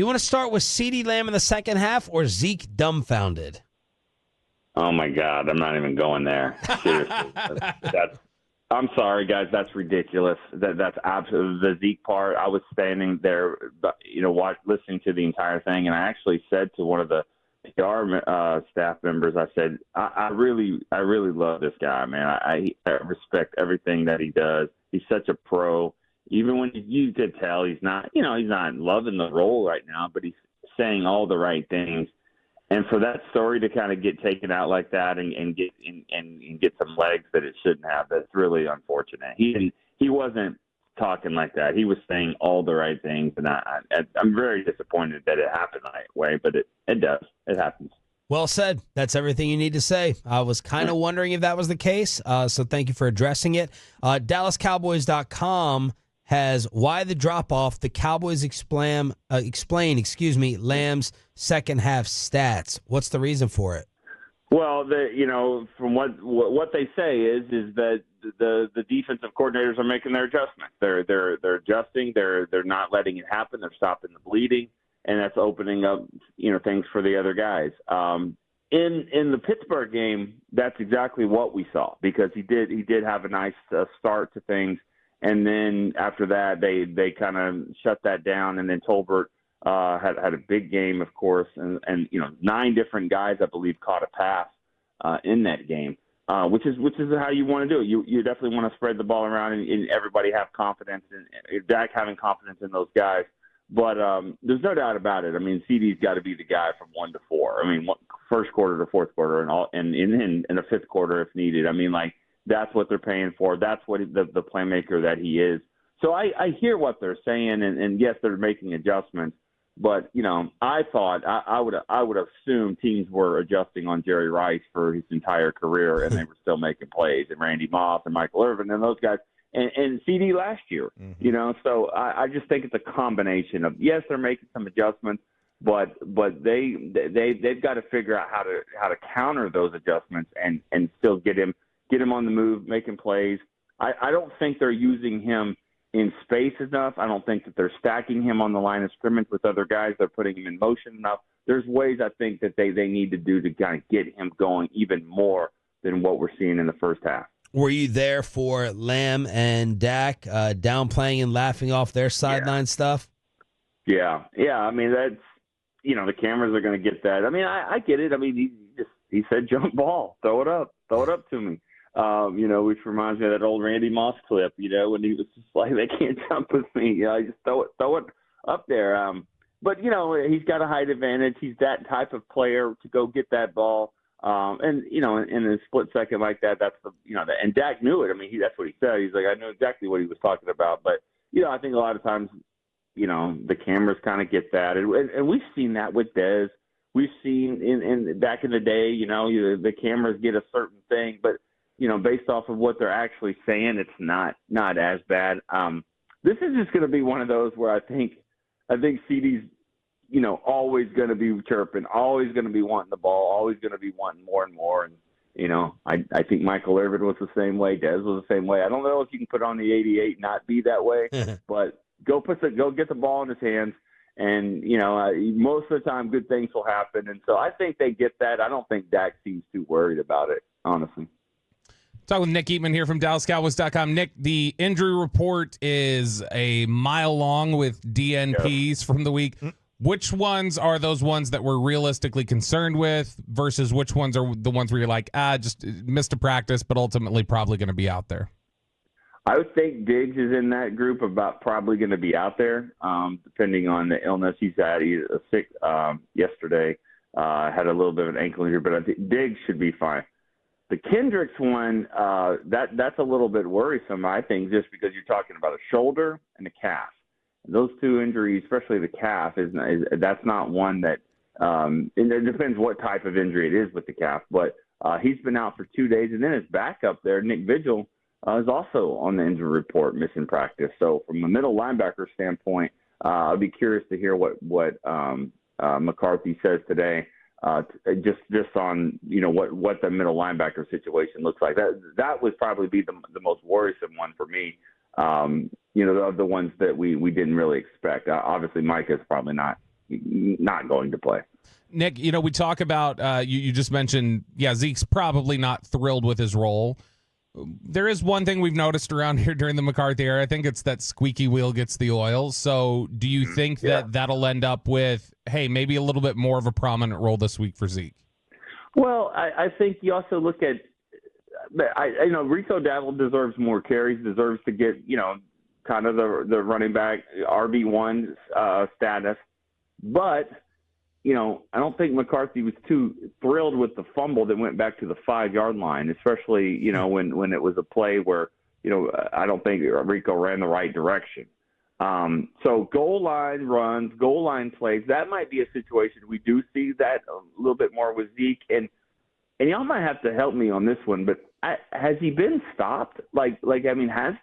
You want to start with CeeDee Lamb in the second half or Zeke dumbfounded? Oh, my God. I'm not even going there. Seriously. I'm sorry, guys. That's ridiculous. That's absolutely the Zeke part. I was standing there, listening to the entire thing, and I actually said to one of the PR staff members, I said, I really love this guy, man. I respect everything that he does. He's such a pro. Even when you could tell he's not loving the role right now, but he's saying all the right things. And for that story to kind of get taken out like that and get some legs that it shouldn't have, that's really unfortunate. He wasn't talking like that. He was saying all the right things, and I'm very disappointed that it happened that way. But it does. It happens. Well said. That's everything you need to say. I was kind of wondering if that was the case, so thank you for addressing it. DallasCowboys.com has why the drop-off. The Cowboys explain Lamb's second half stats. What's the reason for it? Well, from what they say is that the defensive coordinators are making their adjustments. They're adjusting. They're not letting it happen. They're stopping the bleeding, and that's opening up things for the other guys. In the Pittsburgh game, that's exactly what we saw because he did have a nice start to things. And then after that, they kind of shut that down. And then Tolbert had a big game, of course, and 9 different guys, I believe, caught a pass in that game, which is how you want to do it. You definitely want to spread the ball around and everybody have confidence in Dak having confidence in those guys. But there's no doubt about it. I mean, CD's got to be the guy from 1 to 4. I mean, first quarter to fourth quarter, and in the fifth quarter if needed. I mean, that's what they're paying for. That's what the playmaker that he is. So I hear what they're saying, and yes, they're making adjustments. But I thought I would assume teams were adjusting on Jerry Rice for his entire career, and they were still making plays, and Randy Moss and Michael Irvin and those guys, and CD last year. Mm-hmm. So I just think it's a combination of yes, they're making some adjustments, but they've got to figure out how to counter those adjustments and still get him on the move, making plays. I don't think they're using him in space enough. I don't think that they're stacking him on the line of scrimmage with other guys. They're putting him in motion enough. There's ways I think that they need to do to kind of get him going even more than what we're seeing in the first half. Were you there for Lamb and Dak downplaying and laughing off their sideline stuff? Yeah. I mean, that's the cameras are going to get that. I mean, I get it. I mean, he said jump ball, throw it up to me. Which reminds me of that old Randy Moss clip, when he was just like, they can't jump with me. Just throw it up there. But he's got a height advantage. He's that type of player to go get that ball. And in a split second like that, that's and Dak knew it. I mean, that's what he said. He's like, I knew exactly what he was talking about. But, I think a lot of times, the cameras kind of get that. And we've seen that with Dez. We've seen in back in the day, the cameras get a certain thing, but based off of what they're actually saying, it's not as bad. This is just going to be one of those where I think CD's, always going to be chirping, always going to be wanting the ball, always going to be wanting more and more. And, I think Michael Irvin was the same way. Dez was the same way. I don't know if you can put on the 88 and not be that way, but go get the ball in his hands. And, most of the time good things will happen. And so I think they get that. I don't think Dak seems too worried about it, honestly. Talking with Nick Eatman here from DallasCowboys.com. Nick, the injury report is a mile long with DNPs from the week. Which ones are those ones that we're realistically concerned with versus which ones are the ones where you're like, just missed a practice, but ultimately probably going to be out there? I would think Diggs is in that group about probably going to be out there, depending on the illness he's had. He was sick yesterday, had a little bit of an ankle injury, but I think Diggs should be fine. The Kendricks one, that's a little bit worrisome, I think, just because you're talking about a shoulder and a calf. And those two injuries, especially the calf, that's not one that and it depends what type of injury it is with the calf. But he's been out for 2 days, and then his backup there, Nick Vigil, is also on the injury report, missing practice. So from a middle linebacker standpoint, I'd be curious to hear what McCarthy says today. Just on what the middle linebacker situation looks like. That would probably be the most worrisome one for me. Of the ones that we didn't really expect. Obviously, Mike is probably not not going to play. Nick, we talk about you just mentioned, Zeke's probably not thrilled with his role. There is one thing we've noticed around here during the McCarthy era. I think it's that squeaky wheel gets the oil. So do you think that that'll end up with, hey, maybe a little bit more of a prominent role this week for Zeke? Well, I think you also look at, Rico Dowdle deserves more carries, deserves to get, kind of the running back RB1 status. But, I don't think McCarthy was too thrilled with the fumble that went back to the 5-yard line, especially, when it was a play where, I don't think Rico ran the right direction. So goal line runs, goal line plays, that might be a situation we do see that a little bit more with Zeke. And y'all might have to help me on this one, but has he been stopped? Has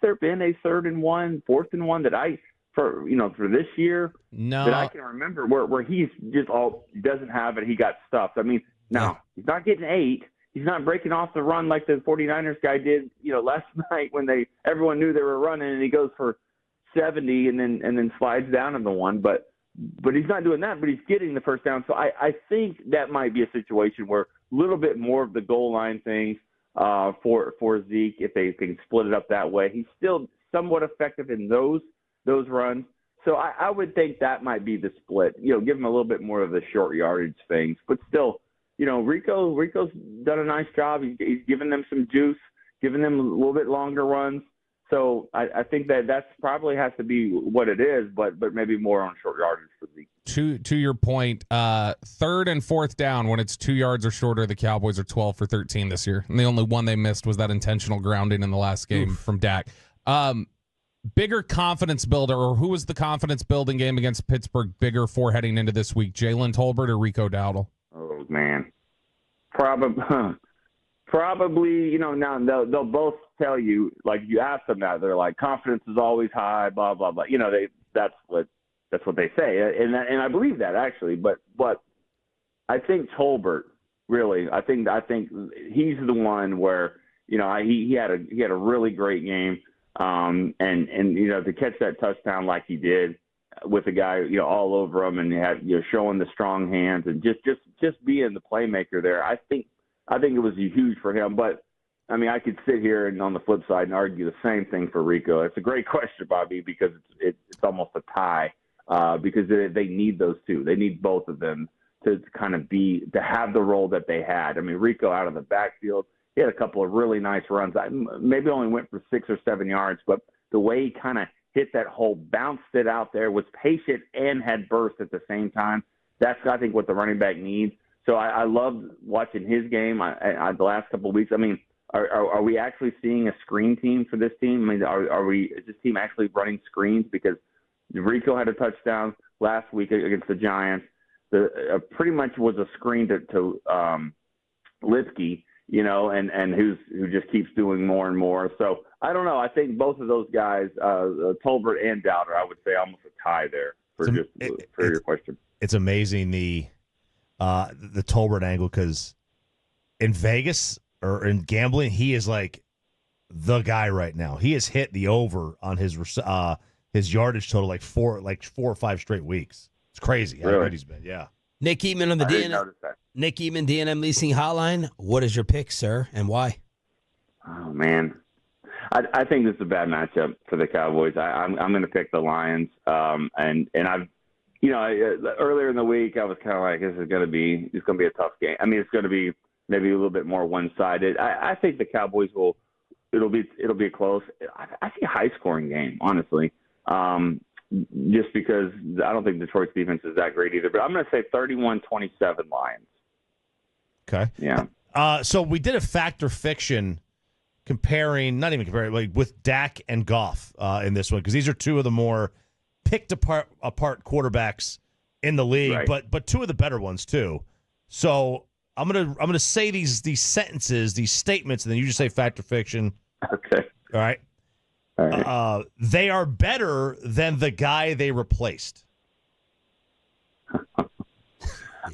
there been a 3rd and 1, 4th and 1 that for this year that I can remember where he's just doesn't have it, he got stuffed? He's not getting 8. He's not breaking off the run like the 49ers guy did, last night when everyone knew they were running and he goes for 70 and then slides down in the one, but he's not doing that, but he's getting the first down. So I think that might be a situation where a little bit more of the goal line things for Zeke, if they can split it up that way. He's still somewhat effective in those runs. So I would think that might be the split, give him a little bit more of the short yardage things, but still, Rico's done a nice job. He's given them some juice, giving them a little bit longer runs. So I think that's probably has to be what it is, but maybe more on short yardage for Zeke. To your point, 3rd and 4th down when it's 2 yards or shorter, the Cowboys are 12 for 13 this year, and the only one they missed was that intentional grounding in the last game from Dak. Bigger confidence builder, or who was the confidence building game against Pittsburgh bigger for heading into this week, Jalen Tolbert or Rico Dowdle? Oh man, probably. Now they'll both tell you, like, you ask them that, they're like, confidence is always high, blah blah blah. That's what they say, and I believe that actually. But I think Tolbert really, I think he's the one where he had a really great game, and to catch that touchdown like he did with the guy all over him and had showing the strong hands and just being the playmaker there. I think it was huge for him, but I could sit here and on the flip side and argue the same thing for Rico. It's a great question, Bobby, because it's almost a tie because they need those two. They need both of them to kind of to have the role that they had. Rico out of the backfield, he had a couple of really nice runs. Maybe only went for 6 or 7 yards, but the way he kind of hit that hole, bounced it out there, was patient and had burst at the same time. That's, I think, what the running back needs. So I loved watching his game the last couple of weeks. Are we actually seeing a screen team for this team? Is this team actually running screens? Because Rico had a touchdown last week against the Giants. Pretty much was a screen to Lipke, and who just keeps doing more and more. So I don't know. I think both of those guys, Tolbert and Dowder, I would say almost a tie there for your question. It's amazing the Tolbert angle, because in Vegas or in gambling, he is like the guy right now. He has hit the over on his yardage total like four or 5 straight weeks. It's crazy how good he's been. Yeah. Nick Eatman on the Nick Eatman D&M Leasing Hotline. What is your pick, sir, and why? Oh man, I think this is a bad matchup for the Cowboys. I'm going to pick the Lions, and I've. Earlier in the week, I was kind of like, it's going to be a tough game. It's going to be maybe a little bit more one-sided. I think the Cowboys it'll be close. I see a high-scoring game, honestly, just because I don't think Detroit's defense is that great either. But I'm going to say 31-27 Lions. Okay. Yeah. So we did a fact or fiction with Dak and Goff in this one, because these are two of the more picked apart quarterbacks in the league, right. but two of the better ones too. So I'm gonna say these sentences, these statements, and then you just say fact or fiction. Okay. All right. They are better than the guy they replaced.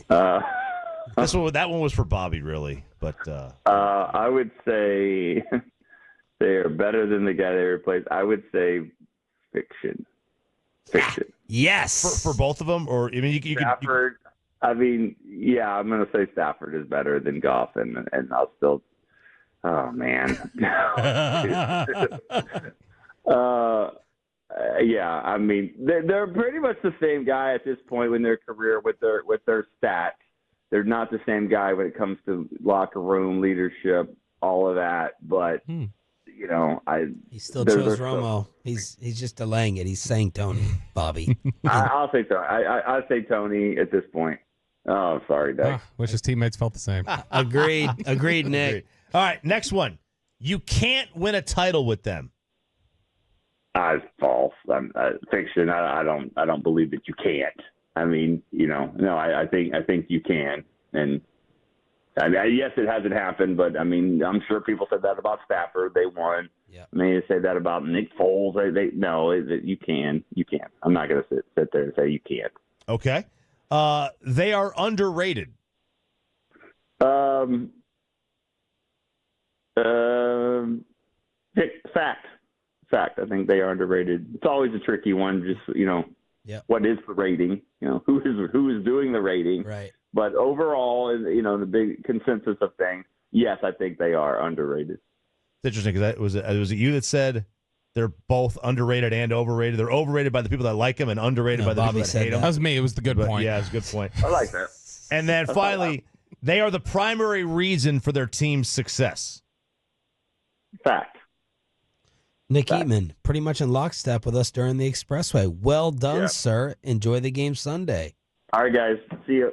That one was for Bobby, really, but I would say they are better than the guy they replaced. I would say fiction. Yes. for both of them, or I mean, you could. Stafford. I mean, yeah, I'm going to say Stafford is better than Goff, and I'll still. Oh man. Yeah, I mean, they're pretty much the same guy at this point in their career with their stats. They're not the same guy when it comes to locker room leadership, all of that. But you know, he still chose Romo. He's just delaying it. He's saying Tony, Bobby. I'll say Tony. I'll say Tony at this point. Oh, sorry, Doug. Wish his teammates felt the same. Agreed, Nick. Agreed. All right, next one. You can't win a title with them. It's false. Fiction. I don't believe that you can't. I mean, you know, no. I think you can. And I mean, yes, it hasn't happened, but I mean, I'm sure people said that about Stafford. They won. Yeah. I mean, they say that about Nick Foles. You can. You can. I'm not going to sit there and say you can't. Okay. They are underrated. Fact. I think they are underrated. It's always a tricky one. Just, you know, what is the rating? You know, who is doing the rating? Right. But overall, you know, the big consensus of things, yes, I think they are underrated. It's interesting because was it you that said they're both underrated and overrated? They're overrated by the people that like them and underrated by the Bobby people that hate them. That was me. It was the good point. Yeah, it's a good point. I like that. And then finally, they are the primary reason for their team's success. Fact. Nick Eatman, pretty much in lockstep with us during the Expressway. Well done, Yeah. sir. Enjoy the game Sunday. All right, guys. See you.